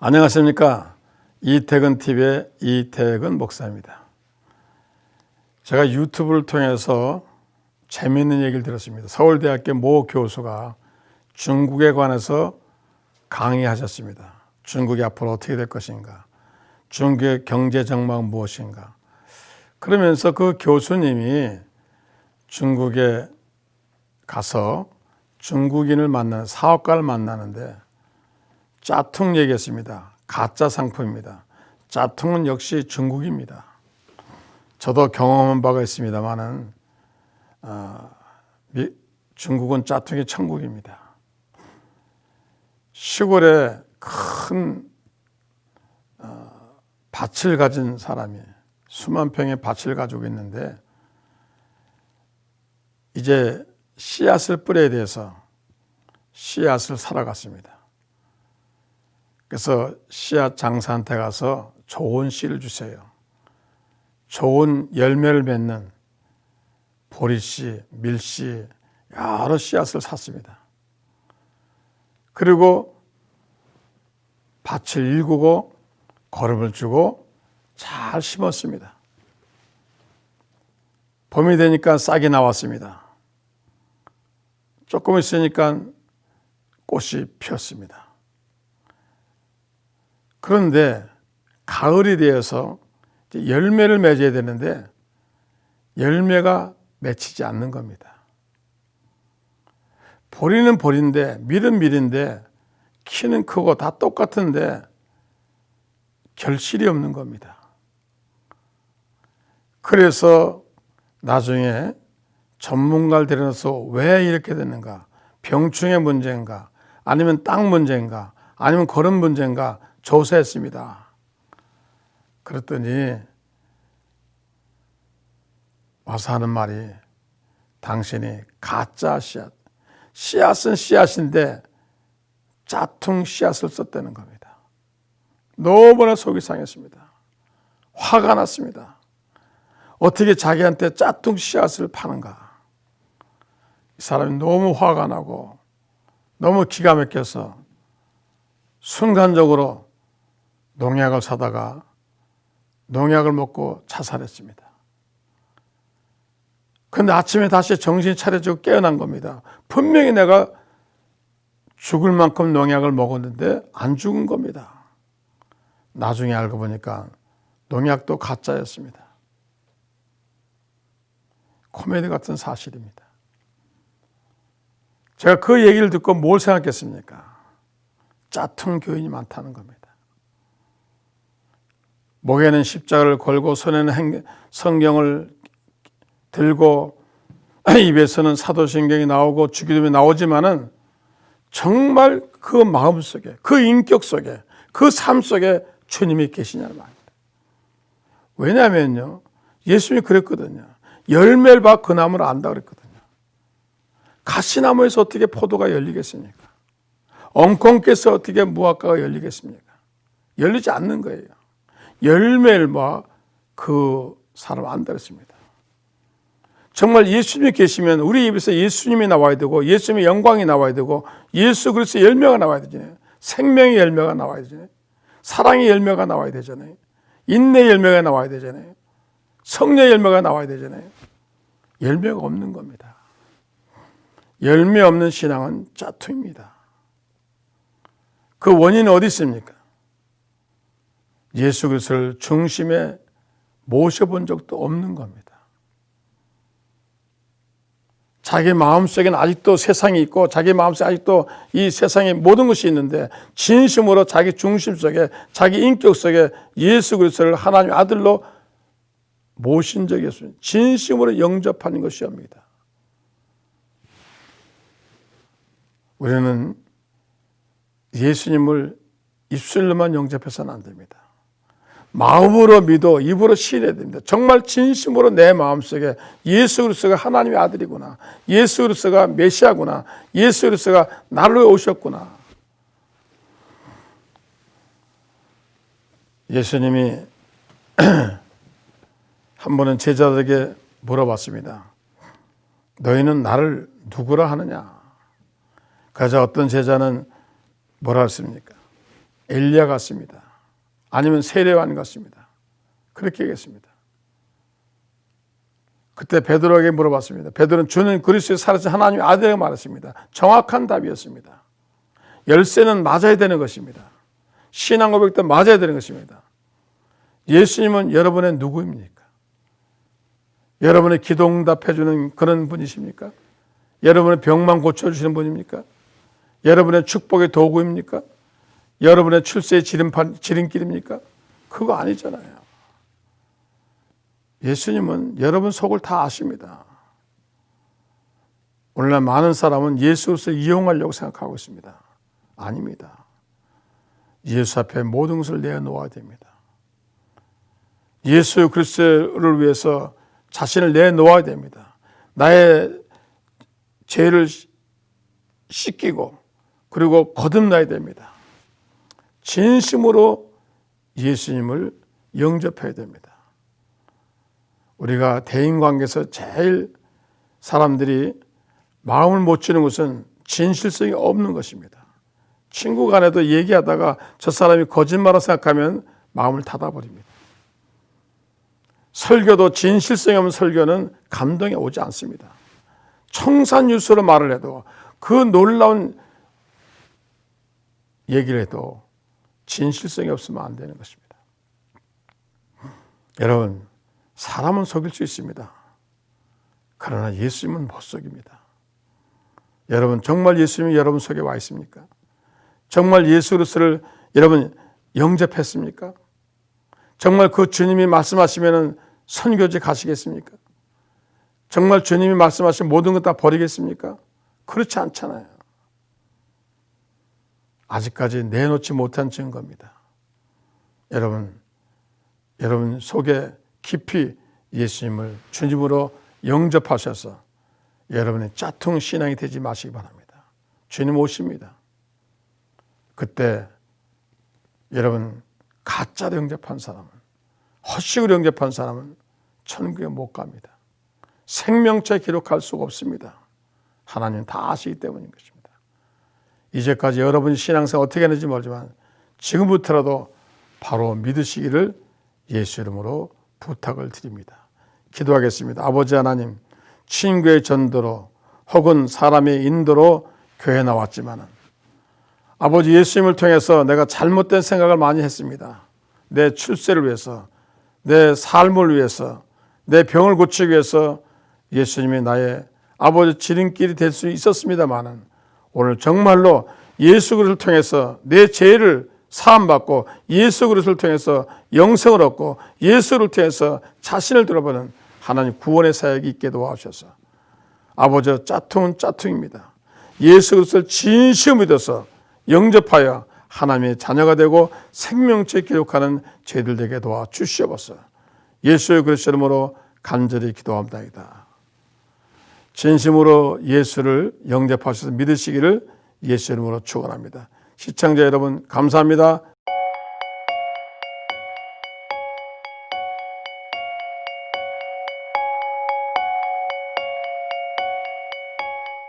안녕하십니까. 이태근TV의 이태근 목사입니다. 제가 유튜브를 통해서 재미있는 얘기를 들었습니다. 서울대학교 모 교수가 중국에 관해서 강의하셨습니다. 중국이 앞으로 어떻게 될 것인가, 중국의 경제 전망은 무엇인가. 그러면서 그 교수님이 중국에 가서 중국인을 만나는, 사업가를 만나는데 짜퉁 얘기했습니다. 가짜 상품입니다. 짜퉁은 역시 중국입니다. 저도 경험한 바가 있습니다만은 중국은 짜퉁이 천국입니다. 시골에 큰 밭을 가진 사람이 수만 평의 밭을 가지고 있는데 이제 씨앗을 뿌려야 돼서 씨앗을 사러 갔습니다. 그래서 씨앗 장사한테 가서 좋은 씨를 주세요. 좋은 열매를 맺는 보리씨, 밀씨, 여러 씨앗을 샀습니다. 그리고 밭을 일구고 거름을 주고 잘 심었습니다. 봄이 되니까 싹이 나왔습니다. 조금 있으니까 꽃이 피었습니다. 그런데 가을이 되어서 열매를 맺어야 되는데 열매가 맺히지 않는 겁니다. 보리는 보리인데 밀은 밀인데 키는 크고 다 똑같은데 결실이 없는 겁니다. 그래서 나중에 전문가를 데려서 왜 이렇게 됐는가, 병충해 문제인가, 아니면 땅 문제인가, 아니면 거름 문제인가 조사했습니다. 그랬더니 와서 하는 말이, 당신이 가짜 씨앗, 씨앗은 씨앗인데 짜퉁 씨앗을 썼다는 겁니다. 너무나 속이 상했습니다. 화가 났습니다. 어떻게 자기한테 짜퉁 씨앗을 파는가. 이 사람이 너무 화가 나고 너무 기가 막혀서 순간적으로 농약을 사다가 농약을 먹고 자살했습니다. 그런데 아침에 다시 정신 차려지고 깨어난 겁니다. 분명히 내가 죽을 만큼 농약을 먹었는데 안 죽은 겁니다. 나중에 알고 보니까 농약도 가짜였습니다. 코미디 같은 사실입니다. 제가 그 얘기를 듣고 뭘 생각했습니까? 짜퉁 교인이 많다는 겁니다. 목에는 십자가를 걸고 손에는 성경을 들고 입에서는 사도신경이 나오고 주기도문이 나오지만은 정말 그 마음 속에, 그 인격 속에, 그 삶 속에 주님이 계시냐는 말입니다. 왜냐하면요, 예수님이 그랬거든요. 열매를 봐 그 나무를 안다 그랬거든요. 가시나무에서 어떻게 포도가 열리겠습니까? 엉겅께서 어떻게 무화과가 열리겠습니까? 열리지 않는 거예요. 열매를 봐 그 사람 안다 그랬습니다. 정말 예수님이 계시면 우리 입에서 예수님이 나와야 되고, 예수님의 영광이 나와야 되고, 예수 그리스도의 열매가 나와야 되잖아요. 생명의 열매가 나와야 되잖아요. 사랑의 열매가 나와야 되잖아요. 인내의 열매가 나와야 되잖아요. 성령의 열매가 나와야 되잖아요. 열매가 없는 겁니다. 열매 없는 신앙은 짜투입니다. 그 원인은 어디 있습니까? 예수 그리스도를 중심에 모셔본 적도 없는 겁니다. 자기 마음속에는 아직도 세상이 있고, 자기 마음속에 아직도 이 세상의 모든 것이 있는데, 진심으로 자기 중심 속에, 자기 인격 속에 예수 그리스도를 하나님의 아들로 모신 적이 없습니다. 진심으로 영접하는 것이옵니다. 우리는 예수님을 입술로만 영접해서는 안 됩니다. 마음으로 믿어 입으로 시인해야 됩니다. 정말 진심으로 내 마음속에 예수 그리스도가 하나님의 아들이구나, 예수 그리스도가 메시아구나, 예수 그리스도가 나를 위해 오셨구나. 예수님이 한 번은 제자들에게 물어봤습니다. 너희는 나를 누구라 하느냐? 그러자 어떤 제자는 뭐라 했습니까? 엘리야 같습니다. 아니면 세례요한 같습니다. 그렇게 얘기했습니다. 그때 베드로에게 물어봤습니다. 베드로는 주는 그리스도의 살아신 하나님의 아들이라고 말했습니다. 정확한 답이었습니다. 열쇠는 맞아야 되는 것입니다. 신앙 고백도 맞아야 되는 것입니다. 예수님은 여러분의 누구입니까? 여러분의 기도 응답해 주는 그런 분이십니까? 여러분의 병만 고쳐주시는 분입니까? 여러분의 축복의 도구입니까? 여러분의 출세의 지름길입니까? 그거 아니잖아요. 예수님은 여러분 속을 다 아십니다. 오늘날 많은 사람은 예수 그리스도를 이용하려고 생각하고 있습니다. 아닙니다. 예수 앞에 모든 것을 내어놓아야 됩니다. 예수 그리스도를 위해서 자신을 내놓아야 됩니다. 나의 죄를 씻기고 그리고 거듭나야 됩니다. 진심으로 예수님을 영접해야 됩니다. 우리가 대인관계에서 제일 사람들이 마음을 못 주는 것은 진실성이 없는 것입니다. 친구 간에도 얘기하다가 저 사람이 거짓말을 생각하면 마음을 닫아버립니다. 설교도 진실성이 없는 설교는 감동이 오지 않습니다. 청산유수로 말을 해도 그 놀라운 얘기를 해도 진실성이 없으면 안 되는 것입니다. 여러분, 사람은 속일 수 있습니다. 그러나 예수님은 못 속입니다. 여러분, 정말 예수님이 여러분 속에 와 있습니까? 정말 예수 그리스도를 여러분 영접했습니까? 정말 그 주님이 말씀하시면 선교지 가시겠습니까? 정말 주님이 말씀하신 모든 것 다 버리겠습니까? 그렇지 않잖아요. 아직까지 내놓지 못한 증거입니다. 여러분 속에 깊이 예수님을 주님으로 영접하셔서 여러분의 짜퉁 신앙이 되지 마시기 바랍니다. 주님 오십니다. 그때 여러분 가짜로 영접한 사람은, 헛식으로 영접한 사람은 천국에 못 갑니다. 생명체 기록할 수가 없습니다. 하나님 다 아시기 때문인 것입니다. 이제까지 여러분이 신앙생활 어떻게 했는지 모르지만 지금부터라도 바로 믿으시기를 예수 이름으로 부탁을 드립니다. 기도하겠습니다. 아버지 하나님, 친구의 전도로 혹은 사람의 인도로 교회에 나왔지만 아버지 예수님을 통해서 내가 잘못된 생각을 많이 했습니다. 내 출세를 위해서, 내 삶을 위해서, 내 병을 고치기 위해서 예수님이 나의 아버지 지름길이 될 수 있었습니다만 오늘 정말로 예수 그리스도를 통해서 내 죄를 사함받고 예수 그리스도를 통해서 영생을 얻고 예수를 통해서 자신을 들어보는 하나님 구원의 사역이 있게 도와주셔서 아버지 짜퉁은 짜퉁입니다. 예수 그리스도를 진심으로 믿어서 영접하여 하나님의 자녀가 되고 생명체 기록하는 죄들 되게 도와주시옵소서. 예수의 그리스도 이름으로 간절히 기도합니다. 진심으로 예수를 영접하셔서 믿으시기를 예수 이름으로 축원합니다. 시청자 여러분 감사합니다.